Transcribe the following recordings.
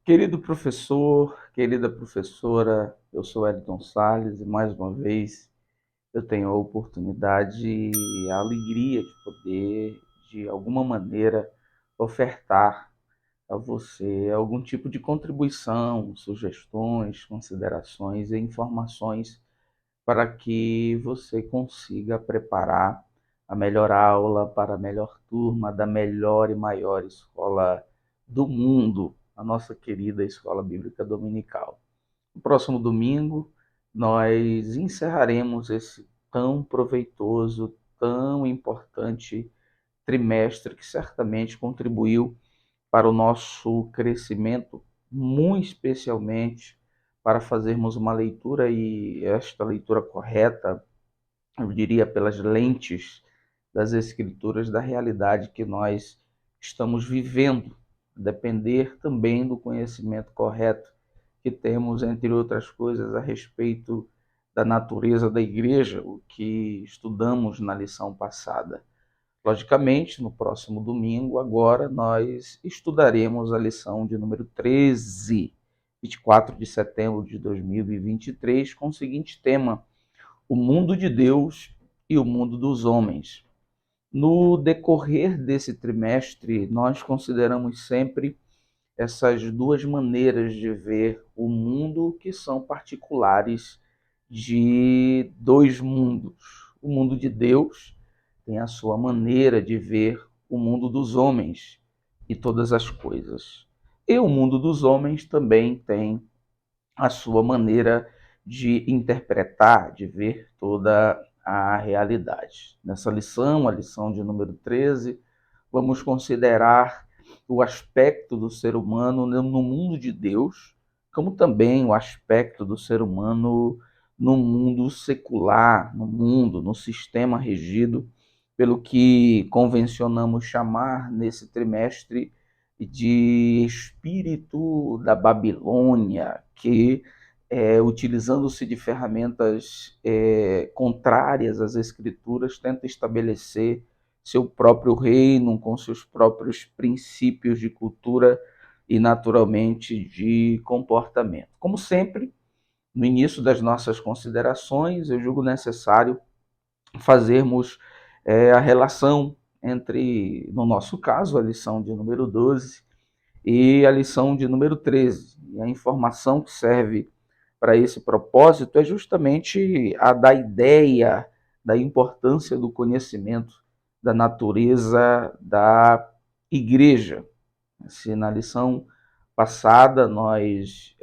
Querido professor, querida professora, eu sou Wellington Salles e mais uma vez eu tenho a oportunidade e a alegria de poder, de alguma maneira, ofertar a você algum tipo de contribuição, sugestões, considerações e informações para que você consiga preparar a melhor aula para a melhor turma da melhor e maior escola do mundo, a nossa querida Escola Bíblica Dominical. No próximo domingo, nós encerraremos esse tão proveitoso, tão importante trimestre que certamente contribuiu para o nosso crescimento, muito especialmente para fazermos uma leitura e esta leitura correta, eu diria pelas lentes das escrituras, da realidade que nós estamos vivendo, depender também do conhecimento correto que temos, entre outras coisas, a respeito da natureza da igreja, o que estudamos na lição passada. Logicamente, no próximo domingo, agora, nós estudaremos a lição de número 13, 24 de setembro de 2023, com o seguinte tema: o mundo de Deus e o mundo dos homens. No decorrer desse trimestre, nós consideramos sempre essas duas maneiras de ver o mundo que são particulares de dois mundos. O mundo de Deus tem a sua maneira de ver o mundo dos homens e todas as coisas. E o mundo dos homens também tem a sua maneira de interpretar, de ver toda a realidade. Nessa lição, a lição de número 13, vamos considerar o aspecto do ser humano no mundo de Deus, como também o aspecto do ser humano no mundo secular, no sistema regido pelo que convencionamos chamar nesse trimestre de espírito da Babilônia, que, utilizando-se de ferramentas contrárias às escrituras, tenta estabelecer seu próprio reino com seus próprios princípios de cultura e, naturalmente, de comportamento. Como sempre, no início das nossas considerações, eu julgo necessário fazermos a relação entre, no nosso caso, a lição de número 12 e a lição de número 13. E a informação que serve para esse propósito é justamente a da ideia da importância do conhecimento da natureza da igreja. Se na lição passada nós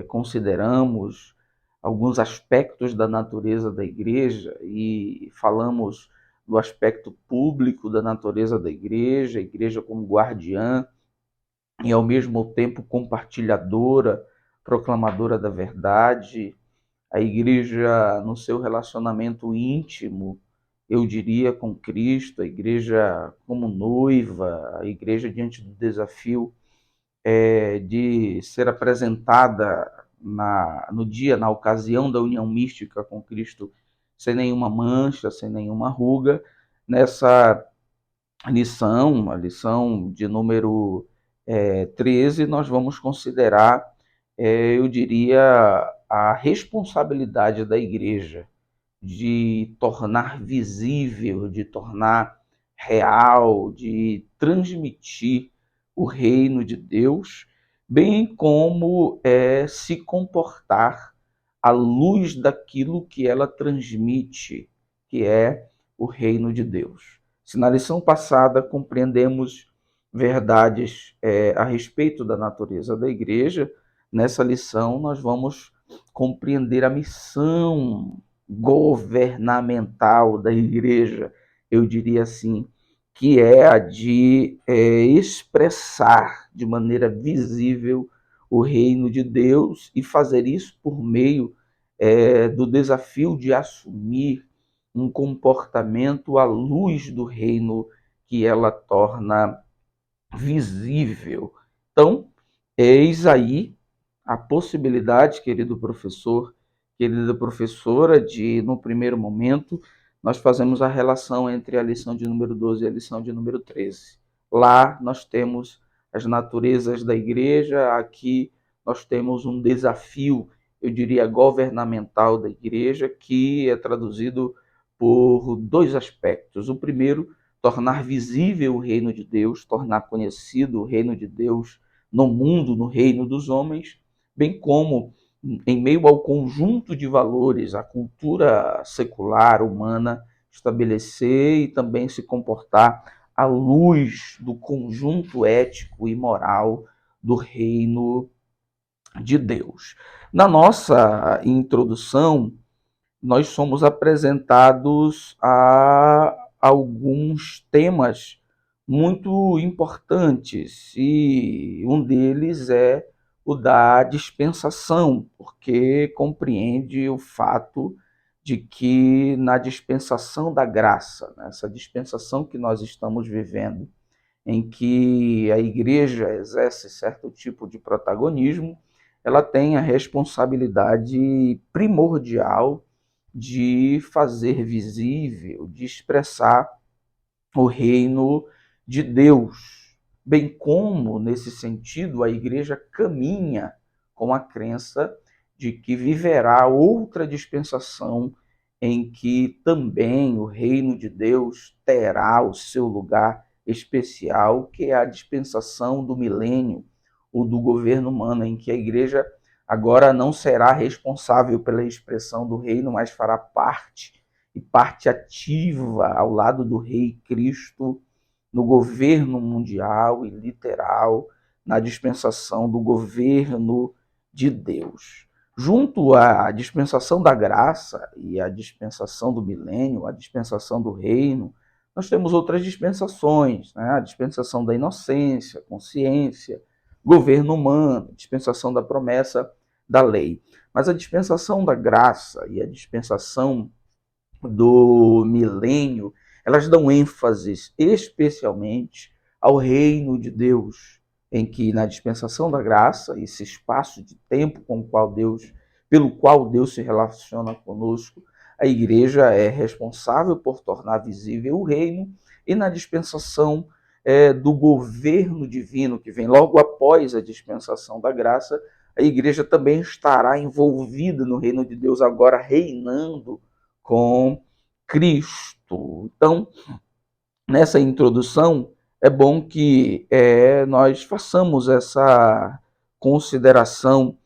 consideramos alguns aspectos da natureza da igreja e falamos do aspecto público da natureza da igreja, a igreja como guardiã e ao mesmo tempo compartilhadora, proclamadora da verdade, a igreja no seu relacionamento íntimo, eu diria, com Cristo, a igreja como noiva, a igreja diante do desafio de ser apresentada na ocasião da união mística com Cristo, sem nenhuma mancha, sem nenhuma ruga. Nessa lição, a lição de número 13, nós vamos considerar, eu diria, a responsabilidade da igreja de tornar visível, de tornar real, de transmitir o reino de Deus, bem como se comportar à luz daquilo que ela transmite, que é o reino de Deus. Se na lição passada compreendemos verdades a respeito da natureza da igreja, nessa lição nós vamos compreender a missão governamental da igreja, eu diria assim, que é a de expressar de maneira visível o reino de Deus e fazer isso por meio do desafio de assumir um comportamento à luz do reino que ela torna visível. Então, eis aí a possibilidade, querido professor, querida professora, de, no primeiro momento, nós fazemos a relação entre a lição de número 12 e a lição de número 13. Lá nós temos as naturezas da igreja, aqui nós temos um desafio, eu diria, governamental da igreja, que é traduzido por dois aspectos. O primeiro, tornar visível o reino de Deus, tornar conhecido o reino de Deus no mundo, no reino dos homens, bem como em meio ao conjunto de valores, a cultura secular, humana, estabelecer e também se comportar à luz do conjunto ético e moral do reino de Deus. Na nossa introdução, nós somos apresentados a alguns temas muito importantes e um deles é o da dispensação, porque compreende o fato de que na dispensação da graça, nessa dispensação que nós estamos vivendo, em que a igreja exerce certo tipo de protagonismo, ela tem a responsabilidade primordial de fazer visível, de expressar o reino de Deus. Bem como, nesse sentido, a igreja caminha com a crença de que viverá outra dispensação em que também o reino de Deus terá o seu lugar especial, que é a dispensação do milênio, ou do governo humano, em que a igreja agora não será responsável pela expressão do reino, mas fará parte e parte ativa ao lado do Rei Cristo no governo mundial e literal, na dispensação do governo de Deus. Junto à dispensação da graça e à dispensação do milênio, a dispensação do reino, nós temos outras dispensações, né? A dispensação da inocência, consciência, governo humano, dispensação da promessa da lei. Mas a dispensação da graça e a dispensação do milênio, elas dão ênfase especialmente ao reino de Deus, em que na dispensação da graça, esse espaço de tempo com o qual Deus, pelo qual Deus se relaciona conosco, a igreja é responsável por tornar visível o reino, e na dispensação do governo divino, que vem logo após a dispensação da graça, a igreja também estará envolvida no reino de Deus, agora reinando com Cristo. Então, nessa introdução, é bom que nós façamos essa consideração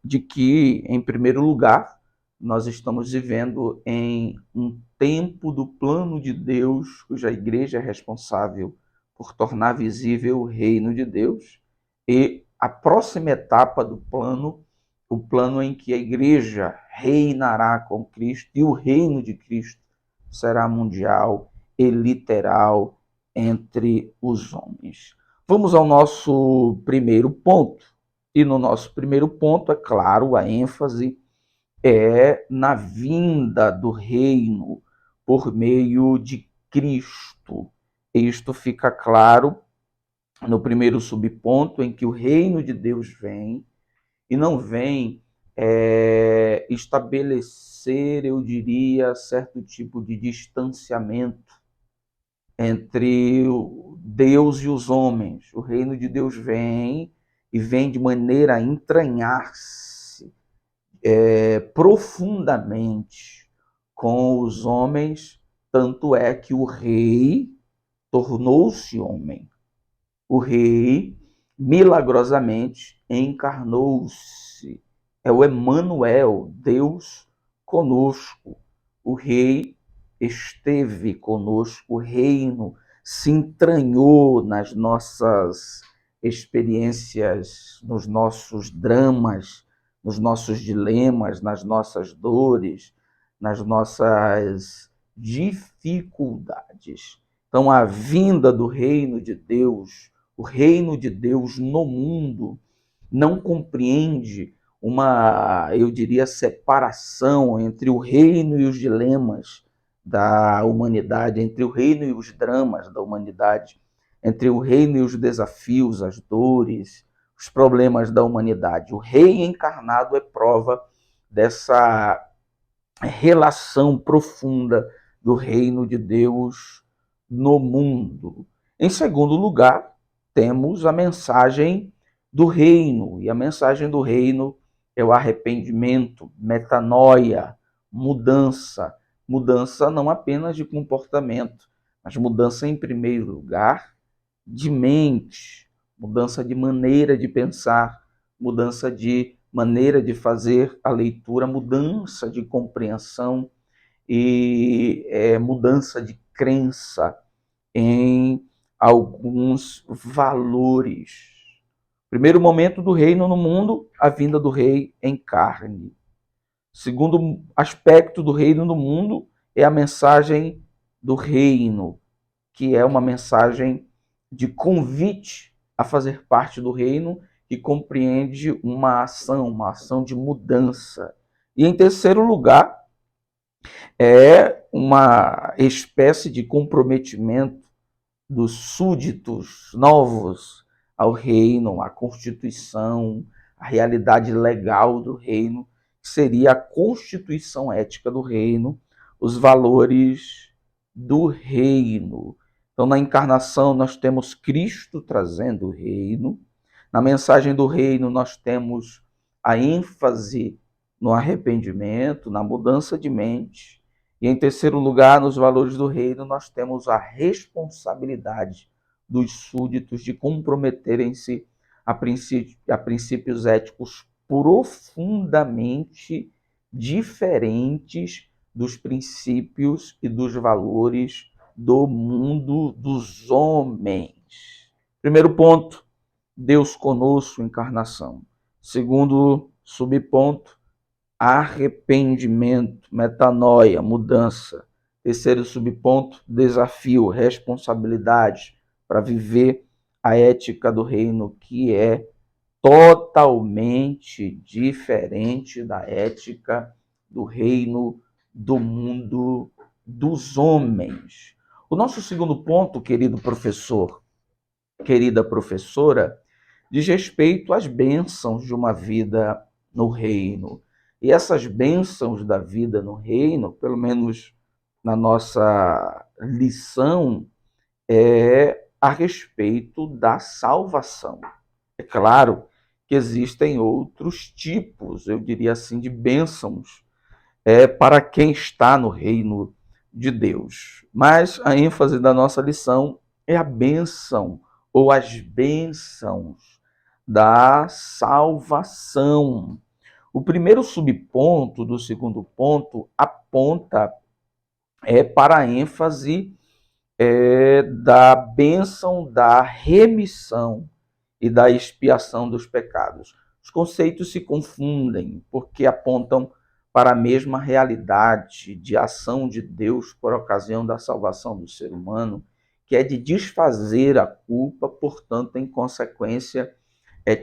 de que, em primeiro lugar, nós estamos vivendo em um tempo do plano de Deus, cuja igreja é responsável por tornar visível o reino de Deus, e a próxima etapa do plano, o plano em que a igreja reinará com Cristo e o reino de Cristo será mundial e literal entre os homens. Vamos ao nosso primeiro ponto. E no nosso primeiro ponto, é claro, a ênfase é na vinda do reino por meio de Cristo. Isto fica claro no primeiro subponto, em que o reino de Deus vem, e não vem estabelecer, eu diria, certo tipo de distanciamento entre Deus e os homens. O reino de Deus vem e vem de maneira a entranhar-se profundamente com os homens, tanto é que o rei tornou-se homem. O rei milagrosamente encarnou-se. É o Emanuel, Deus conosco. O rei esteve conosco, o reino se entranhou nas nossas experiências, nos nossos dramas, nos nossos dilemas, nas nossas dores, nas nossas dificuldades. Então, a vinda do reino de Deus, o reino de Deus no mundo, não compreende uma, eu diria, separação entre o reino e os dilemas da humanidade, entre o reino e os dramas da humanidade, entre o reino e os desafios, as dores, os problemas da humanidade. O rei encarnado é prova dessa relação profunda do reino de Deus no mundo. Em segundo lugar, temos a mensagem do reino. E a mensagem do reino é o arrependimento, metanoia, mudança. Mudança não apenas de comportamento, mas mudança, em primeiro lugar, de mente, mudança de maneira de pensar, mudança de maneira de fazer a leitura, mudança de compreensão e mudança de crença em alguns valores. Primeiro momento do reino no mundo, a vinda do rei em carne. Segundo aspecto do reino no mundo é a mensagem do reino, que é uma mensagem de convite a fazer parte do reino, que compreende uma ação de mudança. E em terceiro lugar, é uma espécie de comprometimento dos súditos novos ao reino, à constituição, à realidade legal do reino, que seria a constituição ética do reino, os valores do reino. Então, na encarnação, nós temos Cristo trazendo o reino. Na mensagem do reino, nós temos a ênfase no arrependimento, na mudança de mente. E, em terceiro lugar, nos valores do reino, nós temos a responsabilidade dos súditos de comprometerem-se a princípios éticos profundamente diferentes dos princípios e dos valores do mundo dos homens. Primeiro ponto, Deus conosco, encarnação. Segundo subponto, arrependimento, metanoia, mudança. Terceiro subponto, desafio, responsabilidade para viver a ética do reino, que é totalmente diferente da ética do reino do mundo dos homens. O nosso segundo ponto, querido professor, querida professora, diz respeito às bênçãos de uma vida no reino. E essas bênçãos da vida no reino, pelo menos na nossa lição, é a respeito da salvação. É claro que existem outros tipos, eu diria assim, de bênçãos para quem está no reino de Deus. Mas a ênfase da nossa lição é a bênção ou as bênçãos da salvação. O primeiro subponto do segundo ponto aponta para a ênfase da bênção da remissão e da expiação dos pecados. Os conceitos se confundem porque apontam para a mesma realidade de ação de Deus por ocasião da salvação do ser humano, que é de desfazer a culpa, portanto, em consequência,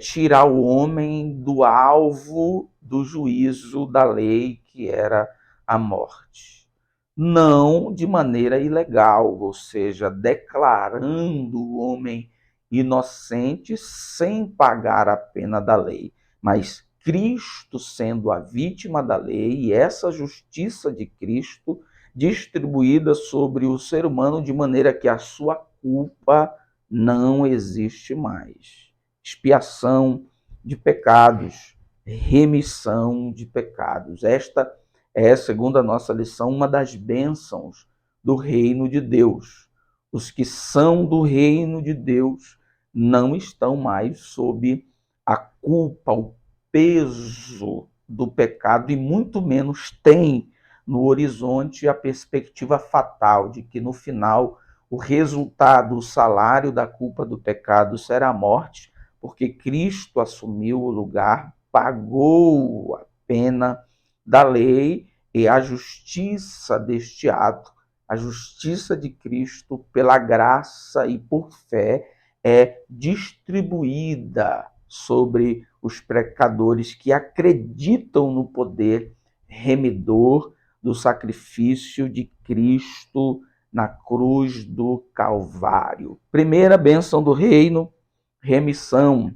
tirar o homem do alvo do juízo da lei, que era a morte. Não de maneira ilegal, ou seja, declarando o homem inocente sem pagar a pena da lei, mas Cristo sendo a vítima da lei e essa justiça de Cristo distribuída sobre o ser humano de maneira que a sua culpa não existe mais. Expiação de pecados, remissão de pecados. Esta é, segundo a nossa lição, uma das bênçãos do reino de Deus. Os que são do reino de Deus não estão mais sob a culpa, o peso do pecado e muito menos têm no horizonte a perspectiva fatal de que no final o resultado, o salário da culpa do pecado será a morte, porque Cristo assumiu o lugar, pagou a pena da lei e a justiça deste ato, a justiça de Cristo pela graça e por fé é distribuída sobre os pecadores que acreditam no poder remidor do sacrifício de Cristo na cruz do Calvário. Primeira bênção do reino, remissão,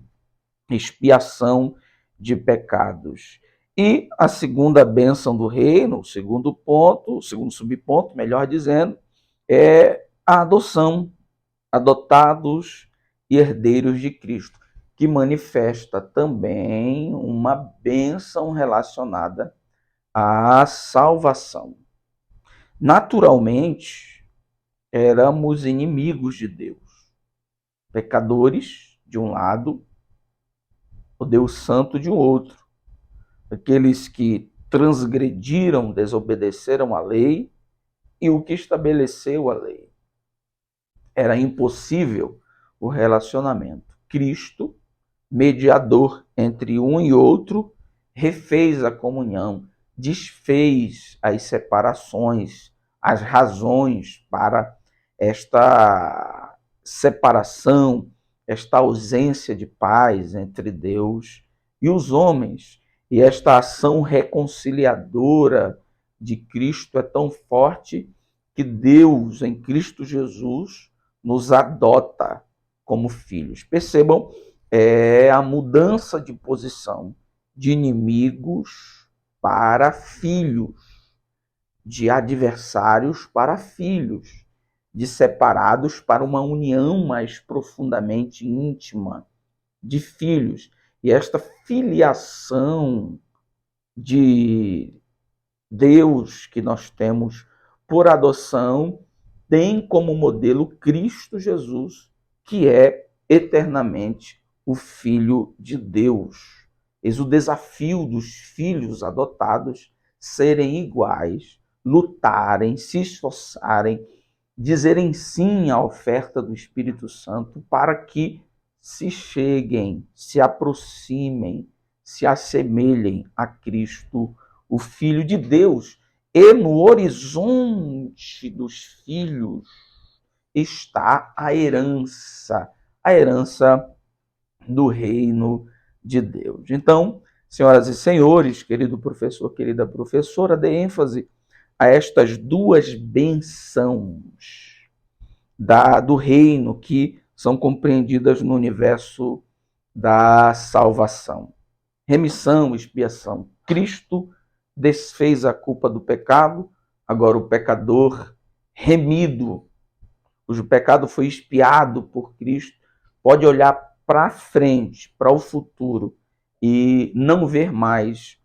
expiação de pecados. E a segunda bênção do reino, o segundo ponto, o segundo subponto, melhor dizendo, é a adoção, adotados e herdeiros de Cristo. que manifesta também uma bênção relacionada à salvação. Naturalmente, éramos inimigos de Deus, pecadores de um lado, o Deus Santo de um outro, aqueles que transgrediram, desobedeceram a lei e o que estabeleceu a lei. Era impossível o relacionamento. Cristo, mediador entre um e outro, refez a comunhão, desfez as separações, as razões para esta separação, esta ausência de paz entre Deus e os homens. E esta ação reconciliadora de Cristo é tão forte que Deus, em Cristo Jesus, nos adota como filhos. Percebam, é a mudança de posição de inimigos para filhos, de adversários para filhos, de separados para uma união mais profundamente íntima de filhos. E esta filiação de Deus que nós temos por adoção tem como modelo Cristo Jesus, que é eternamente o Filho de Deus. Eis o desafio dos filhos adotados serem iguais, lutarem, se esforçarem, dizerem sim à oferta do Espírito Santo para que se cheguem, se aproximem, se assemelhem a Cristo, o Filho de Deus. E no horizonte dos filhos está a herança do reino de Deus. Então, senhoras e senhores, querido professor, querida professora, dê ênfase a estas duas bênçãos do reino que são compreendidas no universo da salvação. Remissão, expiação. Cristo desfez a culpa do pecado, agora o pecador remido, cujo pecado foi expiado por Cristo, pode olhar para frente, para o futuro, e não ver mais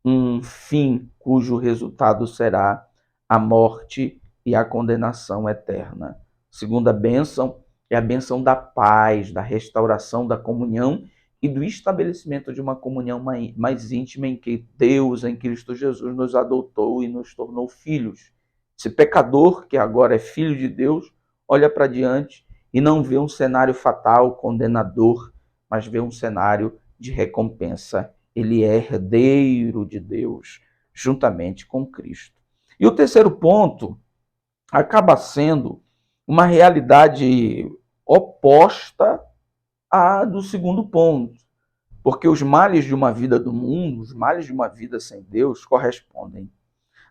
um fim cujo resultado será a morte e a condenação eterna. Segunda bênção é a bênção da paz, da restauração da comunhão e do estabelecimento de uma comunhão mais íntima em que Deus, em Cristo Jesus, nos adotou e nos tornou filhos. Esse pecador, que agora é filho de Deus, olha para diante e não vê um cenário fatal, condenador, mas vê um cenário de recompensa. Ele é herdeiro de Deus, juntamente com Cristo. E o terceiro ponto acaba sendo uma realidade oposta à do segundo ponto, porque os males de uma vida do mundo, os males de uma vida sem Deus, correspondem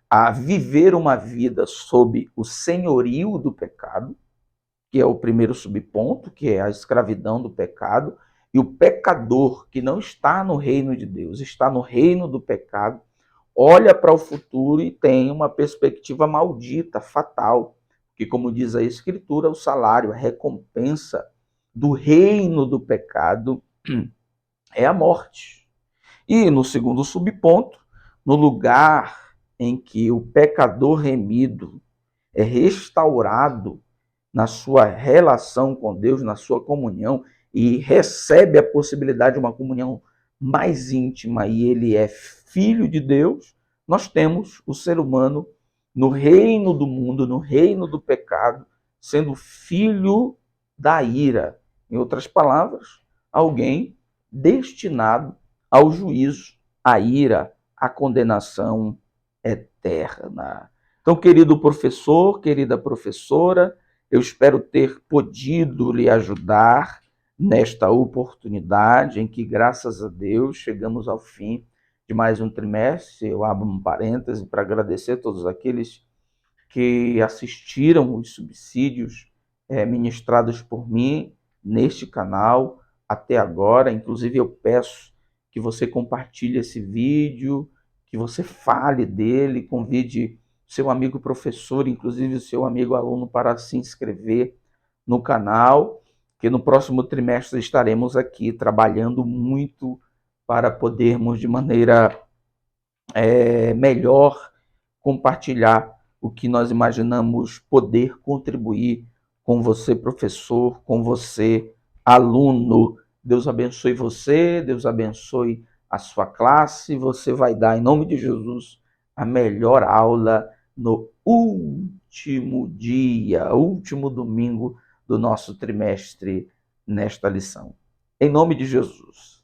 a viver uma vida sob o senhorio do pecado, que é o primeiro subponto, que é a escravidão do pecado, e o pecador que não está no reino de Deus, está no reino do pecado, olha para o futuro e tem uma perspectiva maldita, fatal, que, como diz a Escritura, o salário, a recompensa do reino do pecado é a morte. E no segundo subponto, no lugar em que o pecador remido é restaurado na sua relação com Deus, na sua comunhão, e recebe a possibilidade de uma comunhão mais íntima, e ele é filho de Deus, nós temos o ser humano no reino do mundo, no reino do pecado, sendo filho da ira. Em outras palavras, alguém destinado ao juízo, à ira, à condenação eterna. Então, querido professor, querida professora, eu espero ter podido lhe ajudar nesta oportunidade em que, graças a Deus, chegamos ao fim de mais um trimestre. Eu abro um parêntese para agradecer a todos aqueles que assistiram os subsídios ministrados por mim neste canal até agora. Inclusive, eu peço que você compartilhe esse vídeo, que você fale dele, convide seu amigo professor, inclusive o seu amigo aluno, para se inscrever no canal. que no próximo trimestre estaremos aqui trabalhando muito para podermos de maneira melhor compartilhar o que nós imaginamos poder contribuir com você, professor, com você, aluno. Deus abençoe você, Deus abençoe a sua classe. Você vai dar, em nome de Jesus, a melhor aula no último dia, último domingo do nosso trimestre nesta lição. Em nome de Jesus.